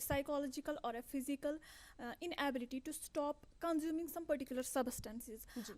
psychological or a physical inability to stop consuming some particular substances.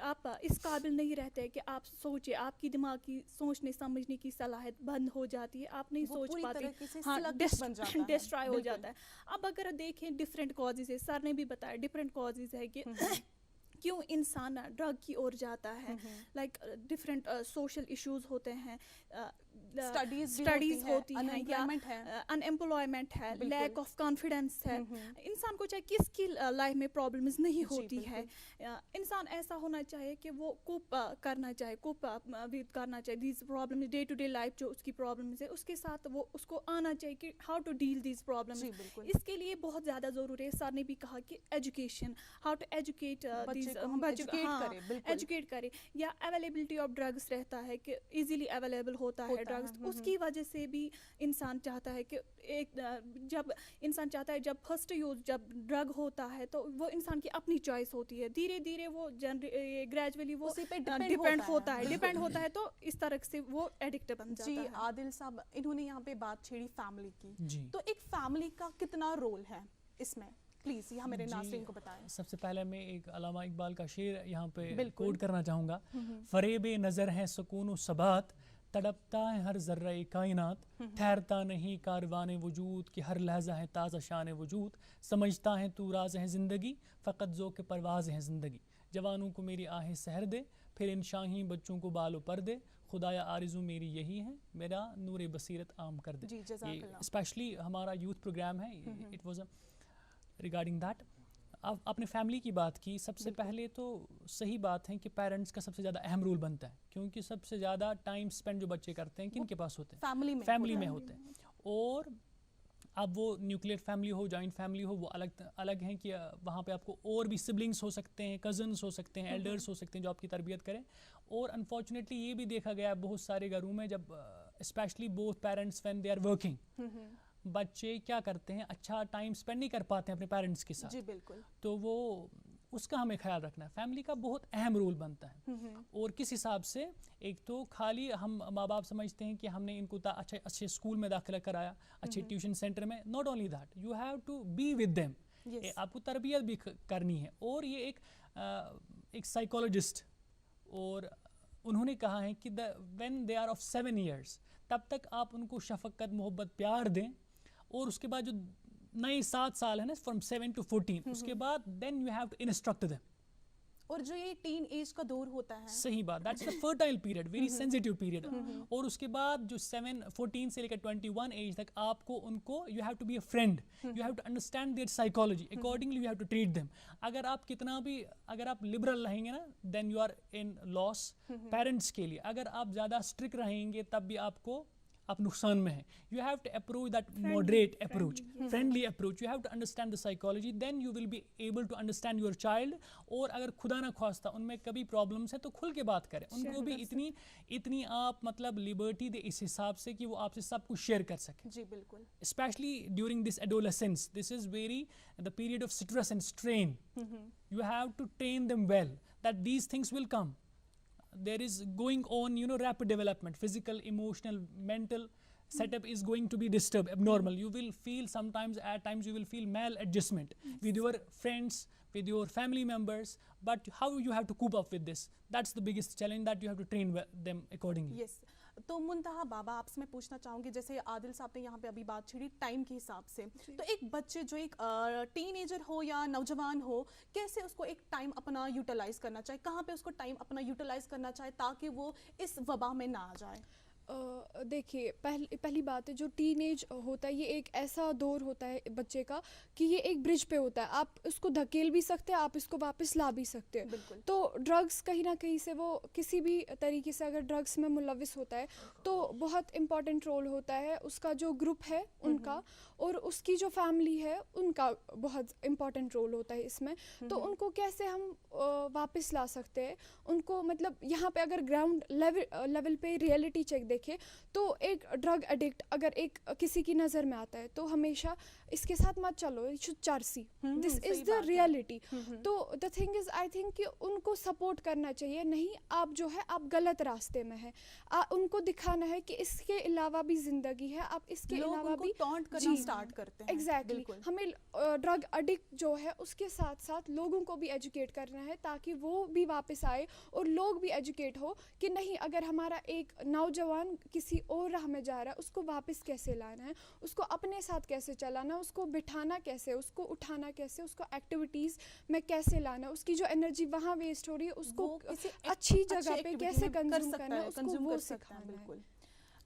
آپ اس قابل نہیں رہتے کہ آپ سوچیں, آپ کی دماغ کی سوچنے سمجھنے کی صلاحیت بند ہو جاتی ہے, آپ نہیں سوچ پاتے, ہاں ڈسٹرائے ہو جاتا ہے. اب اگر دیکھیں ڈفرینٹ کازز ہے, سر نے بھی بتایا ڈفرینٹ کازز ہے کہ کیوں انسان ڈرگ کی اور جاتا ہے. لائک ڈفرینٹ سوشل ایشوز ہوتے ہیں, اسٹڈیز ہوتی ہیں, یا ان ایمپلائمنٹ ہے, لیک آف کانفیڈینس ہے. انسان کو چاہے کس کی لائف میں پرابلمز نہیں ہوتی ہے, انسان ایسا ہونا چاہیے کہ وہ کوپ کرنا چاہے, کوپ کرنا چاہیے these problems, day to day life جو اس کی پرابلمز ہے اس کے ساتھ وہ اس کو آنا چاہیے کہ how to deal these problems. اس کے لیے بہت زیادہ ضروری ہے. سر نے بھی کہا کہ education, how to educate educate کرے, یا اویلیبلٹی آف ڈرگس رہتا ہے کہ ایزیلی اویلیبل ہوتا ہے ڈرگس. اس کی وجہ سے بھی انسان چاہتا ہے کہ ایک جب انسان چاہتا ہے جب فرسٹ یوز جب ڈرگ ہوتا ہے تو وہ انسان کی اپنی چوائس ہوتی ہے, دھیرے دھیرے وہ گریجولی وہ ڈیپینڈ ہوتا ہے تو اس طرح سے وہ ایڈکٹ بن جاتا ہے. جی عادل صاحب, انہوں نے یہاں پہ بات چھیڑی فیملی کی, تو ایک فیملی کا کتنا رول ہے اس میں, پلیز یہ میرے ناظرین کو بتائیں. سب سے پہلے میں ایک علامہ اقبال کا شعر یہاں پہ کوٹ کرنا چاہوں گا. فریب نظر ہے سکون و ثبات, تڑپتا ہے ہر ذرہ کائنات, ٹھہرتا نہیں کاروان وجود کہ ہر لحظہ ہے تازہ شان وجود, سمجھتا ہے تو راز ہے زندگی فقط ذوق پرواز ہے زندگی, جوانوں کو میری آہیں سحر دے, پھر ان شاہین بچوں کو بالو پر دے, خدایا آرزو میری یہی ہے میرا نور بصیرت عام کر دے. یہ اسپیشلی ہمارا یوتھ پروگرام ہے, اٹ واز ریگارڈنگ دیٹ. اب اپنے فیملی کی بات کی, سب سے پہلے تو صحیح بات ہے کہ پیرنٹس کا سب سے زیادہ اہم رول بنتا ہے, کیونکہ سب سے زیادہ ٹائم اسپینڈ جو بچے کرتے ہیں کن کے پاس ہوتے ہیں, فیملی میں ہوتے ہیں. اور اب وہ نیوکلیئر فیملی ہو, جوائنٹ فیملی ہو, وہ الگ ہیں کہ وہاں پہ آپ کو اور بھی سبلنگس ہو سکتے ہیں, کزنس ہو سکتے ہیں, ایلڈرس ہو سکتے ہیں جو آپ کی تربیت کریں. اور انفارچونیٹلی یہ بھی دیکھا گیا ہے بہت سارے گھروں میں جب especially both parents when they are working, بچے کیا کرتے ہیں, اچھا ٹائم اسپینڈ نہیں کر پاتے ہیں اپنے پیرنٹس کے ساتھ. تو وہ اس کا ہمیں خیال رکھنا ہے. فیملی کا بہت اہم رول بنتا ہے. اور کس حساب سے, ایک تو خالی ہم ماں باپ سمجھتے ہیں کہ ہم نے ان کو اچھے اسکول میں داخلہ کرایا, اچھے ٹیوشن سینٹر میں. Not only that, you have to be with them, آپ کو تربیت بھی کرنی ہے. اور یہ ایک سائیکولوجسٹ, اور انہوں نے کہا ہے کہ when they are of 7 years تب تک آپ ان کو شفقت محبت پیار دیں, اور اس کے بعد جو نئے 7 سال ہیں نا فرام 7 to 14, اس کے بعد then you have to instruct them. اور جو یہ ٹین ایج کا دور ہوتا ہے, صحیح بات, that's the fertile period, very sensitive period. اور اس کے بعد جو 14 سے لے کر 21 ایج تک آپ کو ان کو you have to be a friend, you have to understand their psychology, accordingly you have to treat them. اگر آپ کتنا بھی اگر آپ لبرل رہیں گے نا, then you are in loss parents کے لیے. اگر آپ زیادہ اسٹرکٹ رہیں گے تب بھی آپ کو آپ نقصان میں ہیں. You have to approach that moderate approach, friendly approach. You have to understand the psychology, then you will be able to understand your child. اور اگر خدا نہ خواستہ ان میں کبھی پرابلمس ہیں تو کھل کے بات کریں, ان کو بھی اتنی آپ مطلب لبرٹی دے اس حساب سے کہ وہ آپ سے سب کچھ شیئر کر سکیں. جی بالکل. Especially during this adolescence, this is very the period of stress and strain. You have to train them well that these things will come. There is going on, rapid development, physical, emotional, mental setup is going to be disturbed, abnormal. You will feel at times you will feel maladjustment with your friends, with your family members. But how you have to cope up with this? That's the biggest challenge, that you have to train them accordingly. Yes. تو منتہا بابا آپ سے میں پوچھنا چاہوں گی, جیسے عادل صاحب نے یہاں پہ ابھی بات چھیڑی ٹائم کے حساب سے, تو ایک بچے جو ایک ٹین ایجر ہو یا نوجوان ہو, کیسے اس کو ایک ٹائم اپنا یوٹیلائز کرنا چاہیے, کہاں پہ اس کو ٹائم اپنا یوٹیلائز کرنا چاہے تاکہ وہ اس وبا میں نہ آ جائے؟ دیکھیے پہلی بات ہے جو ٹین ایج ہوتا ہے یہ ایک ایسا دور ہوتا ہے بچے کا کہ یہ ایک برج پہ ہوتا ہے, آپ اس کو دھکیل بھی سکتے ہیں, آپ اس کو واپس لا بھی سکتے ہیں. تو ڈرگس کہیں نہ کہیں سے وہ کسی بھی طریقے سے اگر ڈرگس میں ملوث ہوتا ہے تو بہت امپورٹنٹ رول ہوتا ہے اس کا جو گروپ ہے ان کا, اور اس کی جو فیملی ہے ان کا بہت امپورٹنٹ رول ہوتا ہے اس میں. تو ان کو کیسے ہم واپس لا سکتے ہیں, ان کو مطلب یہاں پہ اگر گراؤنڈ لیول پہ ریئلٹی چیک دیکھیں دیکھیں تو ایک ڈرگ ایڈکٹ اگر ایک کسی کی نظر میں آتا ہے تو ہمیشہ اس کے ساتھ مت چلو, یو شوڈ چارسی, دس از دا ریئلٹی. تو the thing is I think کہ ان کو سپورٹ کرنا چاہیے, نہیں آپ جو ہے آپ غلط راستے میں ہیں, ان کو دکھانا ہے کہ اس کے علاوہ بھی زندگی ہے, آپ اس کے علاوہ بھی ٹونٹ کرنا اسٹارٹ کرتے ہیں. ایگزیکٹلی, ہمیں ڈرگ ایڈکٹ جو ہے اس کے ساتھ ساتھ لوگوں کو بھی ایجوکیٹ کرنا ہے تاکہ وہ بھی واپس آئے اور لوگ بھی ایجوکیٹ ہو کہ نہیں, اگر ہمارا ایک نوجوان کسی اور راہ میں جا رہا ہے اس کو واپس کیسے لانا ہے, اس کو اپنے ساتھ کیسے چلانا, اس کو بٹھانا کیسے, اس کو اٹھانا کیسے, اس کو ایکٹیویٹیز میں کیسے لانا ہے, اس کی جو انرجی وہاں ویسٹ ہو رہی ہے اس کو اچھی جگہ پہ کیسے کنزیوم کرنا ہے, اس کو وہ سکھانا ہے. بالکل.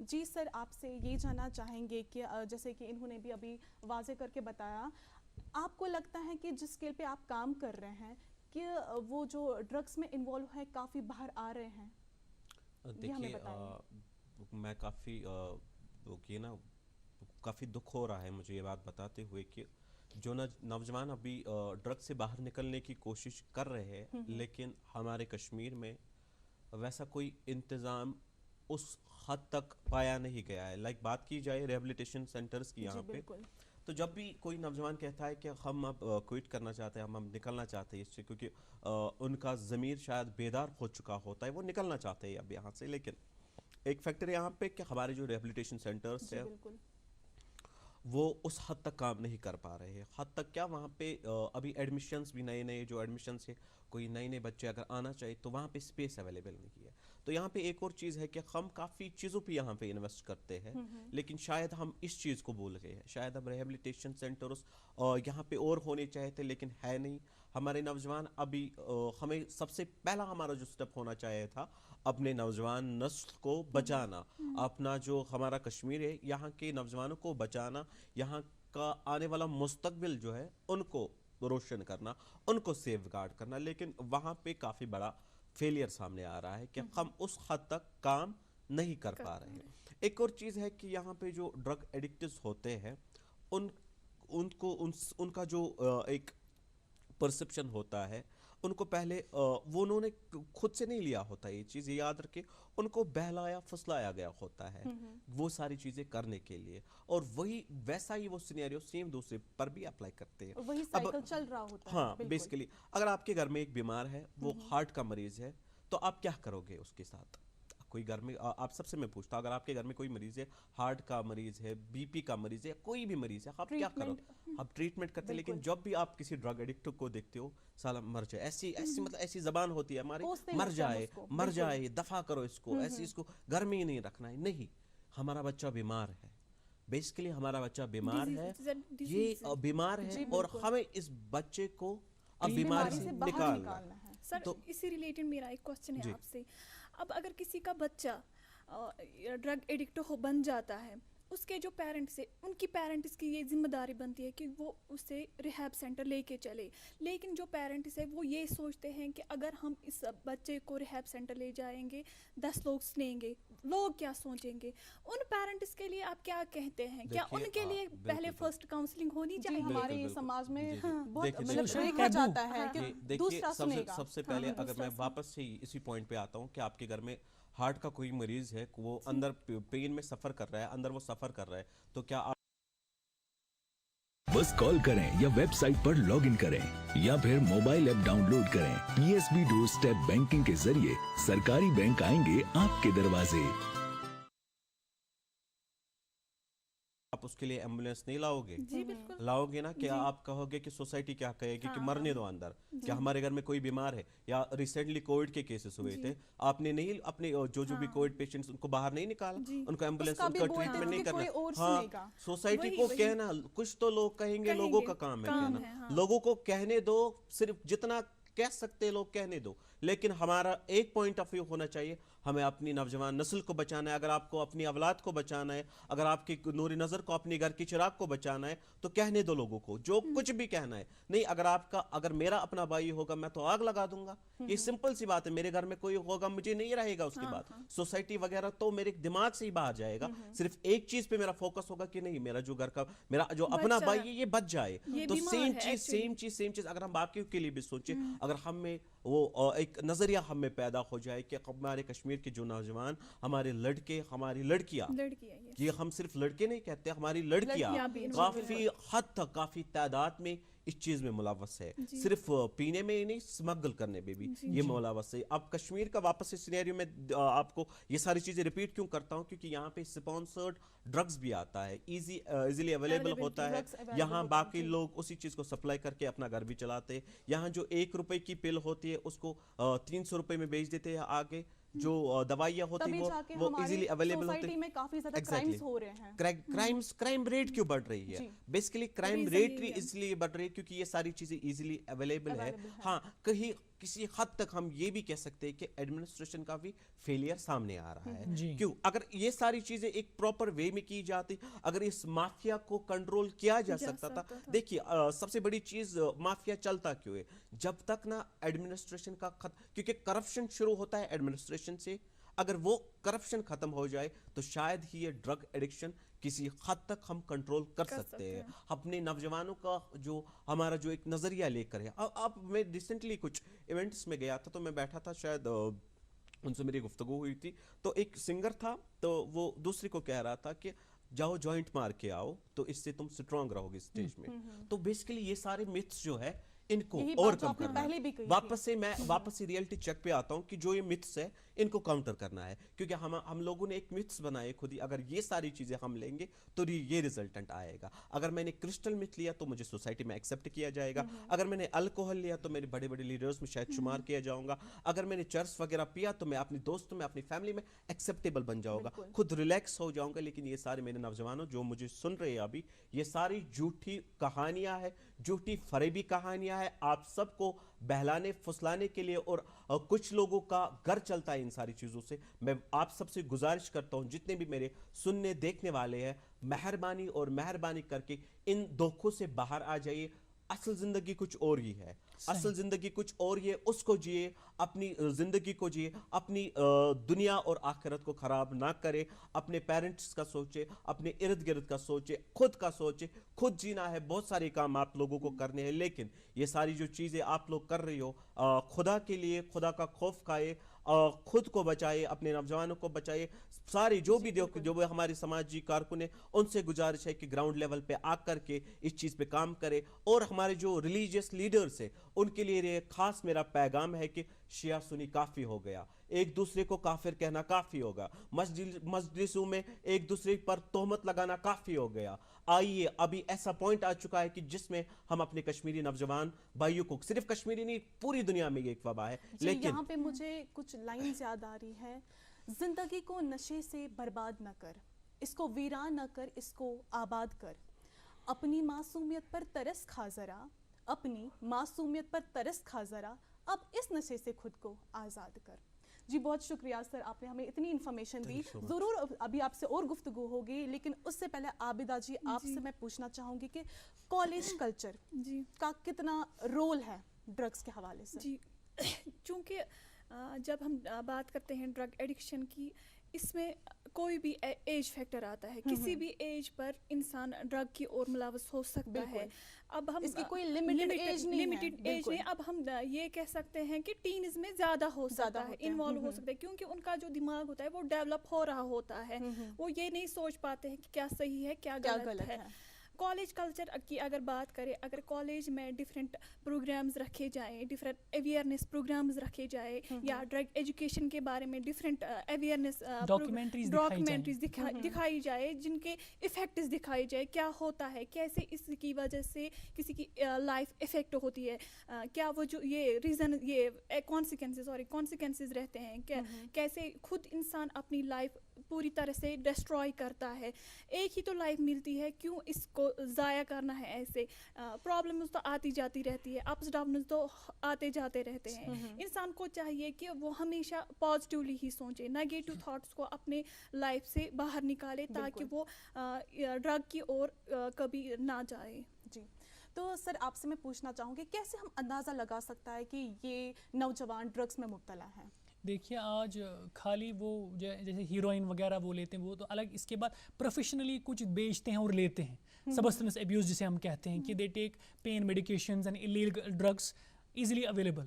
جی سر, آپ سے یہ جاننا چاہیں گے کہ جیسے کہ انہوں نے بھی ابھی واضح کر کے بتایا, آپ کو لگتا ہے کہ جس اسکیل پہ آپ کام کر رہے ہیں کہ وہ جو ڈرگس میں انوالو ہے کافی باہر آ رہے ہیں؟ دیکھیے میں کافی دکھ ہو رہا ہے مجھے یہ بات بتاتے ہوئے کہ جو نوجوان ابھی ڈرگ سے باہر نکلنے کی کوشش کر رہے ہیں, لیکن ہمارے کشمیر میں ویسا کوئی انتظام اس حد تک پایا نہیں گیا ہے. لائک بات کی جائے ریہیبلیٹیشن سینٹرز کی یہاں پہ, تو جب بھی کوئی نوجوان کہتا ہے کہ ہم اب کوئٹ کرنا چاہتے ہیں, ہم نکلنا چاہتے ہیں اس سے, کیونکہ ان کا ضمیر شاید بیدار ہو چکا ہوتا ہے, وہ نکلنا چاہتے ہیں اب یہاں سے, لیکن ایک فیکٹر یہاں پہ کہ ہمارے جو ریہیبلیٹیشن سینٹرز ہیں وہ اس حد تک کام نہیں کر پا رہے ہیں. حد تک کیا, وہاں پہ ابھی ایڈمیشنز بھی نئے جو ایڈمیشنز ہے, کوئی نئے بچے اگر آنا چاہیے تو وہاں پہ اسپیس اویلیبل نہیں ہے. تو یہاں پہ ایک اور چیز ہے کہ ہم کافی چیزوں پہ یہاں پہ انویسٹ کرتے ہیں, لیکن شاید ہم اس چیز کو بھول گئے ہیں. شاید ہم ریہیبلیٹیشن سینٹرز یہاں پہ اور ہونے چاہے تھے, لیکن ہے نہیں. ہمارے نوجوان ابھی ہمیں سب سے پہلا ہمارا جو سٹیپ ہونا چاہیے تھا اپنے نوجوان نسل کو بچانا, اپنا جو ہمارا کشمیر ہے یہاں کے نوجوانوں کو بچانا, یہاں کا آنے والا مستقبل جو ہے ان کو روشن کرنا, ان کو سیف گارڈ کرنا. لیکن وہاں پہ کافی بڑا فیلئر سامنے آ رہا ہے کہ ہم اس حد تک کام نہیں کر پا رہے ہیں. ایک اور چیز ہے کہ یہاں پہ جو ڈرگ ایڈکٹس ہوتے ہیں ان کا جو ایک پرسپشن ہوتا ہے, ان کو پہلے وہ انہوں نے خود سے نہیں لیا ہوتا, یہ چیز یاد رکھے, ان کو بہلایا پھسلایا گیا ہوتا ہے وہ ساری چیزیں کرنے کے لیے, اور وہی ویسا ہی وہ سینیریو سیم دوسرے پر بھی اپلائی کرتے ہیں, وہی سائیکل چل رہا ہوتا ہے. ہاں بیسیکلی اگر آپ کے گھر میں ایک بیمار ہے, وہ ہارٹ کا مریض ہے, تو آپ کیا کرو گے اس کے ساتھ؟ کوئی گھر میں, آپ سب سے میں پوچھتا ہوں, اگر آپ کے گھر میں کوئی مریض ہے, ہارٹ کا مریض ہے, بی پی کا مریض ہے, کوئی بھی مریض ہے, آپ کیا کرو؟ آپ ٹریٹمنٹ کرتے ہیں. لیکن جب بھی آپ کسی ڈرگ ایڈکٹ کو دیکھتے ہو, سالہ مر جائے, ایسی مطلب ایسی زبان ہوتی ہے ہماری, مر جائے, دفع کرو اس کو, ایسی اس کو گھر میں ہی نہیں رکھنا ہے. نہیں, ہمارا بچہ بیمار ہے, بیسیکلی ہمارا بچہ بیمار ہے, یہ بیمار ہے, اور ہمیں اس بچے کو اب بیماری سے نکالنا ہے. سر اسی ریلیٹڈ میرا ایک کوسچن ہے آپ سے. اب اگر کسی کا بچہ ڈرگ ایڈکٹ بن جاتا ہے, اس کے جو پیرنٹس ہیں, ان کی پیرنٹس کی یہ ذمہ داری بنتی ہے کہ وہ اسے ریہیب سینٹر لے کے چلے. لیکن جو پیرنٹس ہیں وہ یہ سوچتے ہیں کہ اگر ہم اس بچے کو ریہیب سینٹر لے جائیں گے, 10 لوگ سنیں گے, لوگ کیا سوچیں گے. ان پیرنٹس کے لیے آپ کیا کہتے ہیں؟ کیا ان کے لیے پہلے فرسٹ کاؤنسلنگ ہونی چاہیے؟ ہمارے سماج میں بہت بریک ہو جاتا ہے کہ دوسرا سنے گا. سب سے پہلے اگر میں واپس سے اسی پوائنٹ پہ آتا ہوں کہ آپ کے گھر میں ہارٹ کا کوئی مریض ہے, وہ اندر پین میں سفر کر رہا ہے, اندر وہ سفر کر رہا ہے, تو کیا آپ بس کال کریں یا ویب سائٹ پر لاگ ان کریں یا پھر موبائل ایپ ڈاؤن لوڈ کریں. P S B doorstep banking کے ذریعے سرکاری بینک آئیں گے آپ کے دروازے. آپ اس کے لیے ایمبولینس نہیں لاؤ گے, لاؤ گے نا, کہ آپ کہو گے کہ سوسائٹی کیا کہے گی کہ مرنے دو اندر, کیا ہمارے گھر میں کوئی بیمار ہے. یا ریسنٹلی کووڈ کے کیسز ہوئے تھے, آپ نے نہیں اپنے جو بھی کووڈ پیشنٹس ان کو باہر نہیں نکالا, ان کو ایمبولینس, ان کا ٹریٹمنٹ نہیں کرنا. ہاں, سوسائٹی کو کہنا, کچھ تو لوگ کہیں گے, لوگوں کا کام ہے کہنا, لوگوں کو کہنے دو, صرف جتنا کہہ سکتے لوگ کہنے دو. لیکن ہمارا ایک پوائنٹ آف ویو ہونا چاہیے, ہمیں اپنی نوجوان نسل کو بچانا ہے. اگر آپ کو اپنی اولاد کو بچانا ہے, اگر آپ کی نور نظر کو, اپنی گھر کی چراغ کو بچانا ہے, تو کہنے دو لوگوں کو جو کچھ بھی کہنا ہے. نہیں, اگر میرا اپنا بھائی ہوگا میں تو آگ لگا دوں گا, یہ سمپل سی بات ہے. میرے گھر میں کوئی ہوگا, مجھے نہیں رہے گا اس کے بعد, سوسائٹی وغیرہ تو میرے دماغ سے ہی باہر جائے گا. صرف ایک چیز پہ میرا فوکس ہوگا کہ نہیں, میرا جو گھر کا, میرا جو اپنا بھائی ہے یہ بچ جائے. تو سیم چیز اگر ہم باقیوں کے لیے بھی سوچیں, اگر ہم میں وہ ایک نظریہ ہم میں پیدا ہو جائے کہ ہمارے کشمیر کے جو نوجوان، ہمارے لڑکے، ہماری لڑکیاں، یہ ہم صرف لڑکے نہیں کہتے، ہماری لڑکیاں کافی حد تک، کافی تعداد میں اس چیز میں ملوث ہے، صرف پینے میں ہی نہیں، اسمگل کرنے میں بھی یہ ملوث ہے. اب کشمیر کا واپس اس سینیریو میں آپ کو یہ ساری چیزیں ریپیٹ کیوں کرتا ہوں، کیونکہ یہاں پہ اسپانسرڈ ڈرگز بھی آتا ہے، ایزیلی اویلیبل ہوتا ہے یہاں. باقی لوگ اسی چیز کو سپلائی کر کے اپنا گھر بھی چلاتے ہیں. یہاں جو 1 روپے کی پل ہوتی ہے اس کو 300 روپے میں بیچ دیتے ہیں آگے. جو دوائیاں ہوتی ہیں وہ ایزیلی اویلیبل ہوتی ہیں. میں کافی زیادہ کرائمز ہو رہے ہیں. کرائم ریٹ کیوں بڑھ رہی ہے؟ بیسیکلی کرائم ریٹ اس لیے بڑھ رہی ہے کیونکہ یہ ساری چیزیں ایزیلی اویلیبل ہے. ہاں کہیں کسی حد تک ہم یہ بھی کہہ سکتے ہیں کہ ایڈمنسٹریشن کا بھی فیلئر سامنے آ رہا ہے. کیوں؟ اگر یہ ساری چیزیں ایک پراپر وے میں کی جاتی، اگر اس مافیا کو کنٹرول کیا جا سکتا تھا. دیکھیے سب سے بڑی چیز مافیا چلتا کیوں ہے؟ جب تک نا ایڈمنسٹریشن کا کیونکہ کرپشن شروع ہوتا ہے ایڈمنسٹریشن سے. اگر وہ کرپشن ختم ہو جائے تو شاید ہی یہ ڈرگ ایڈکشن کسی حد تک ہم کنٹرول کر سکتے ہیں. اپنے نوجوانوں کا جو ہمارا جو ایک نظریہ لے کر ہے. اب میں ریسنٹلی کچھ ایونٹس میں گیا تھا تو میں بیٹھا تھا، شاید ان سے میری گفتگو ہوئی تھی، تو ایک سنگر تھا تو وہ دوسرے کو کہہ رہا تھا کہ جاؤ جوائنٹ مار کے آؤ تو اس سے تم سٹرونگ رہو گے اسٹیج میں. تو بیسیکلی یہ سارے میتھس جو ہے ان کو اوور کم کرنا ہے. واپس سے ریئلٹی چیک پہ آتا ہوں کہ جو یہ متھس ہے ان کو کاؤنٹر کرنا ہے، کیونکہ ہم لوگوں نے ایک متھس بنائے خود ہی. اگر یہ ساری چیزیں ہم لیں گے تو یہ ریزلٹنٹ آئے گا. اگر میں نے کرسٹل متھ لیا تو مجھے سوسائٹی میں ایکسیپٹ کیا جائے گا. اگر میں نے الکوہل لیا تو میرے بڑے بڑے لیڈرز میں شاید شمار کیا جاؤں گا. اگر میں نے چرس وغیرہ پیا تو میں اپنے دوستوں میں، اپنی فیملی میں ایکسیپٹیبل بن جاؤں گا، خود ریلیکس ہو جاؤں گا. لیکن یہ سارے میرے نوجوانوں جو مجھے سن رہے ہیں ابھی، یہ ساری جھوٹی کہانیاں ہیں، جھوٹی فریبی کہانیاں ہیں، آپ سب کو بہلانے پھسلانے کے لیے. اور کچھ لوگوں کا گھر چلتا ہے ان ساری چیزوں سے. میں آپ سب سے گزارش کرتا ہوں، جتنے بھی میرے سننے دیکھنے والے ہیں، مہربانی کر کے ان دھوکوں سے باہر آ جائیے. اصل زندگی کچھ اور ہی ہے، اصل زندگی کچھ اور ہی ہے. اس کو جیے، اپنی زندگی کو جیے، اپنی دنیا اور آخرت کو خراب نہ کرے. اپنے پیرنٹس کا سوچے، اپنے ارد گرد کا سوچے، خود کا سوچے. خود جینا ہے، بہت سارے کام آپ لوگوں کو کرنے ہیں، لیکن یہ ساری جو چیزیں آپ لوگ کر رہی ہو، خدا کے لیے خدا کا خوف کھائے، خود کو بچائے، اپنے نوجوانوں کو بچائے. ساری جو بھی ہمارے سماجی کارکن ہیں ان سے گزارش ہے کہ گراؤنڈ لیول پہ آ کر کے اس چیز پہ کام کرے. اور ہمارے جو ریلیجیس لیڈرز ہیں ان کے لیے خاص میرا پیغام ہے کہ شیعہ سنی کافی ہو گیا. ایک دوسرے کو کافر کہنا کافی ہوگا. مجلسوں میں ایک دوسرے پر تہمت لگانا کافی ہو گیا. آئیے، ابھی ایسا پوائنٹ آ چکا ہے کہ جس میں ہم اپنے کشمیری نوجوان بھائیوں کو، صرف کشمیری نہیں پوری دنیا میں یہ ایک وبا ہے. لیکن یہاں پہ مجھے کچھ لائنز یاد آ رہی ہے. زندگی کو نشے سے برباد نہ کر، اس کو ویران نہ کر، اس کو آباد کر. اپنی معصومیت پر ترس کھا ذرا، اپنی معصومیت پر ترس کھا ذرا، اب اس نشے سے خود کو آزاد کر. جی بہت شکریہ سر، آپ نے ہمیں اتنی انفارمیشن دی. ضرور ابھی آپ سے اور گفتگو ہوگی، لیکن اس سے پہلے عابدہ جی آپ سے میں پوچھنا چاہوں گی کہ کالج کلچر کا کتنا رول ہے ڈرگس کے حوالے سے؟ جی چونکہ جب ہم بات کرتے ہیں ڈرگ ایڈکشن کی، اس میں کوئی بھی ایج فیکٹر آتا ہے. کسی بھی ایج پر انسان ڈرگ کی اور ملوث ہو سکتا ہے. اب ہم اس کی کوئی لمیٹڈ ایج نہیں. اب ہم یہ کہہ سکتے ہیں کہ ٹینز میں زیادہ ہو سکتا ہے، انوالو ہو سکتا ہے، کیونکہ ان کا جو دماغ ہوتا ہے وہ ڈیولپ ہو رہا ہوتا ہے. وہ یہ نہیں سوچ پاتے ہیں کہ کیا صحیح ہے کیا غلط ہے. کالج کلچر کی اگر بات کریں، اگر کالج میں ڈفرینٹ پروگرامز رکھے جائیں، ڈفرینٹ اویئرنیس پروگرامز رکھے جائیں، یا ڈرگ ایجوکیشن کے بارے میں ڈفرینٹ اویئرنیس ڈاکیومنٹریز دکھائی جائے، جن کے ایفیکٹس دکھائی جائے، کیا ہوتا ہے، کیسے اس کی وجہ سے کسی کی لائف افیکٹ ہوتی ہے، کیا وہ جو یہ ریزن یہ کانسیکوینسز رہتے ہیں، کیسے خود انسان اپنی لائف پوری طرح سے ڈسٹروائے کرتا ہے. ایک ہی تو لائف ملتی ہے، کیوں اس کو ضائع کرنا ہے ایسے؟ پرابلمز تو آتی جاتی رہتی ہے، اپس ڈاؤنز تو آتے جاتے رہتے ہیں. انسان کو چاہیے کہ وہ ہمیشہ پازیٹیولی ہی سوچے، نیگیٹو تھاٹس کو اپنے لائف سے باہر نکالے، تاکہ وہ ڈرگ کی اور کبھی نہ جائے. جی تو سر آپ سے میں پوچھنا چاہوں گی کیسے ہم اندازہ لگا سکتا ہے کہ یہ نوجوان ڈرگس میں مبتلا ہیں؟ دیکھیے آج خالی وہ جیسے ہیروئن وغیرہ وہ لیتے ہیں وہ تو الگ، اس کے بعد پروفیشنلی کچھ بیچتے ہیں اور لیتے ہیں. سبسٹنس ابیوز جسے ہم کہتے ہیں کہ they take pain medications and illegal drugs easily available.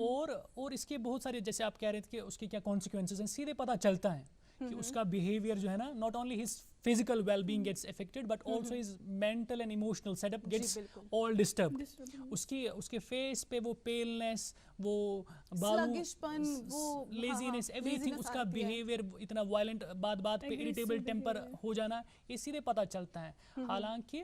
اور اس کے بہت سارے جیسے آپ کہہ رہے تھے کہ اس کے کیا کانسیکوینسز ہیں, سیدھے پتہ چلتا ہے کہ اس کا بیہیویئر جو ہے نا, not only his physical well-being gets affected but also his mental and emotional setup gets all disturbed. اس کے فیس پہ وہ پیلنس, وہ sluggish پن, وہ لیزینس, ایوری تھنگ, اس کا بیہیویئر اتنا وائلنٹ, بات بات پہ اریٹیبل ٹیمپر ہو جانا, یہ سیدھے پتہ چلتا ہے. حالانکہ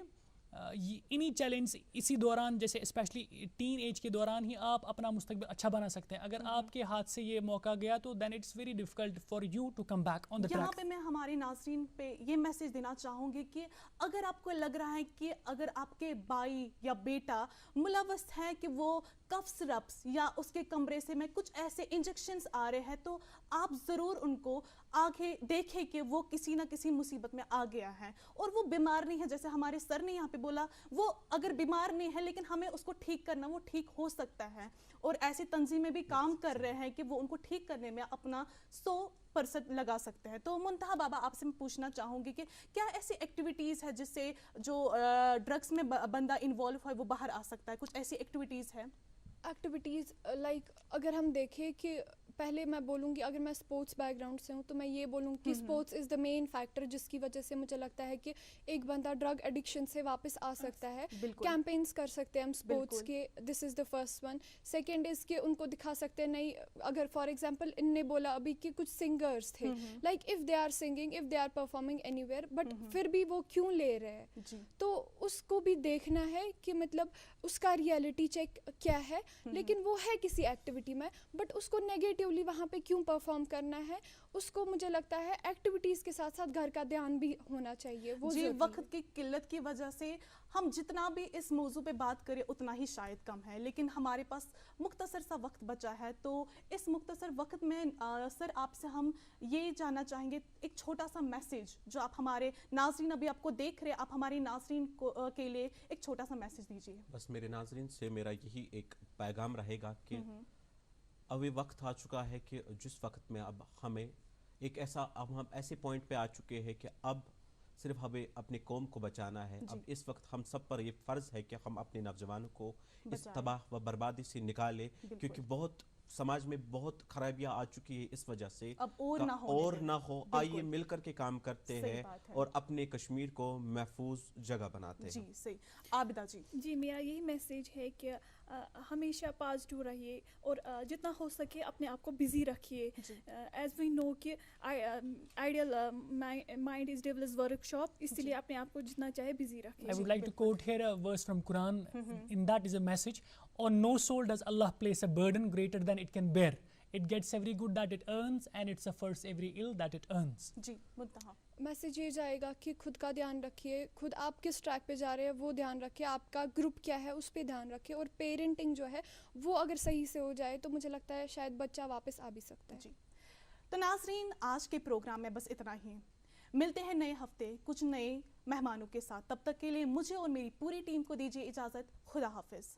انہی چیلنج اسی دوران, جیسے اسپیشلی ٹین ایج کے دوران ہی آپ اپنا مستقبل اچھا بنا سکتے ہیں. اگر آپ کے ہاتھ سے یہ موقع گیا تو then it's very difficult for you to come back on the track. یہاں پہ میں ہمارے ناظرین پہ یہ میسج دینا چاہوں گی کہ اگر آپ کو لگ رہا ہے کہ اگر آپ کے بھائی یا بیٹا ملوث ہے کہ وہ کف سرپس یا اس کے کمرے سے میں کچھ ایسے انجیکشنز آ رہے ہیں, تو آپ ضرور ان کو آگے دیکھیں کہ وہ کسی نہ کسی مصیبت میں آ گیا ہے اور وہ بیمار نہیں ہے. جیسے ہمارے سر نے یہاں پہ بولا, وہ اگر بیمار نہیں ہے لیکن ہمیں اس کو ٹھیک کرنا, وہ ٹھیک ہو سکتا ہے. اور ایسی تنظیمیں بھی کام کر رہے ہیں کہ وہ ان کو ٹھیک کرنے میں اپنا 100% لگا سکتے ہیں. تو منتہا بابا, آپ سے میں پوچھنا چاہوں گی کہ کیا ایسی ایکٹیویٹیز ہے جس سے جو ڈرگس میں بندہ انوالو ہے وہ باہر آ سکتا ہے؟ کچھ ایسی ایکٹیویٹیز ہے؟ ایکٹیویٹیز لائک اگر ہم دیکھیں کہ پہلے میں بولوں گی, اگر میں اسپورٹس بیک گراؤنڈ سے ہوں تو میں یہ بولوں کہ sports is the main factor جس کی وجہ سے مجھے لگتا ہے کہ ایک بندہ ڈرگ ایڈکشن سے واپس آ سکتا ہے. کیمپینس کر سکتے ہیں ہم اسپورٹس کے, this is the first one. Second is کہ ان کو دکھا سکتے ہیں نہیں, اگر فار ایگزامپل ان نے بولا ابھی کہ کچھ سنگرس تھے, like if they are singing, if they are performing anywhere, but پھر بھی وہ کیوں لے رہے ہیں, تو اس کو بھی دیکھنا ہے کہ مطلب اس کا ریئلٹی چیک کیا ہے. لیکن وہ ہے کسی ایکٹیویٹی میں, بٹ اس کو نیگیٹیولی وہاں پہ کیوں پرفارم کرنا ہے, اس کو مجھے لگتا ہے ایکٹیویٹیز کے ساتھ ساتھ گھر کا دھیان بھی ہونا چاہیے. وہ جی, وقت کی قلت کی وجہ سے ہم جتنا بھی اس موضوع پہ بات کریں اتنا ہی شاید کم ہے, لیکن ہمارے پاس مختصر سا وقت بچا ہے. تو اس مختصر وقت میں سر آپ سے ہم یہ جاننا چاہیں گے ایک چھوٹا سا میسیج جو آپ ہمارے ناظرین ابھی آپ کو دیکھ رہے, آپ ہمارے ناظرین کے لیے ایک چھوٹا سا میسیج دیجیے. بس میرے ناظرین سے میرا یہی ایک پیغام رہے گا کہ اب یہ وقت آ چکا ہے کہ جس وقت میں اب ہمیں ایک ایسا, اب ہم ایسے پوائنٹ پہ آ چکے ہیں کہ اب صرف ہمیں اپنے قوم کو بچانا ہے. اب اس وقت ہم سب پر یہ فرض ہے کہ ہم اپنے نوجوانوں کو اس تباہ و بربادی سے نکالیں, کیونکہ بہت سماج میں بہت خرابیاں آ چکی ہے اس وجہ سے, اب اور نہ ہو. آئیے مل کر کے کام کرتے ہیں اور اپنے کشمیر کو محفوظ جگہ بناتے ہیں. جی صحیح. عابدہ جی. جی, میرا یہی میسیج ہے کہ ہمیشہ پازیٹیو رہیے اور جتنا ہو سکے اپنے آپ کو بزی رکھیے. ایز وی نو کہ ideal mind is devil's work shop, اسی لیے اپنے آپ کو جتنا چاہے بزی رکھیے. I would like to quote here a verse from Quran. In that is a message. On no soul does Allah place a burden greater than it can bear. It gets every good that it earns and it suffers every ill that it earns. جی Muntaha. Message یہ جائے گا کہ خود کا دھیان رکھیے, خود آپ کس ٹریک پہ جا رہے ہیں وہ دھیان رکھیے, آپ کا گروپ کیا ہے اس پہ دھیان رکھیے, اور پیرنٹنگ جو ہے وہ اگر صحیح سے ہو جائے تو مجھے لگتا ہے شاید بچہ واپس آ بھی سکتا ہے. جی تو ناظرین, آج کے پروگرام میں بس اتنا ہی. ملتے ہیں نئے ہفتے کچھ نئے مہمانوں کے ساتھ. تب تک کے لیے مجھے اور میری پوری ٹیم کو دیجیے اجازت. خدا حافظ.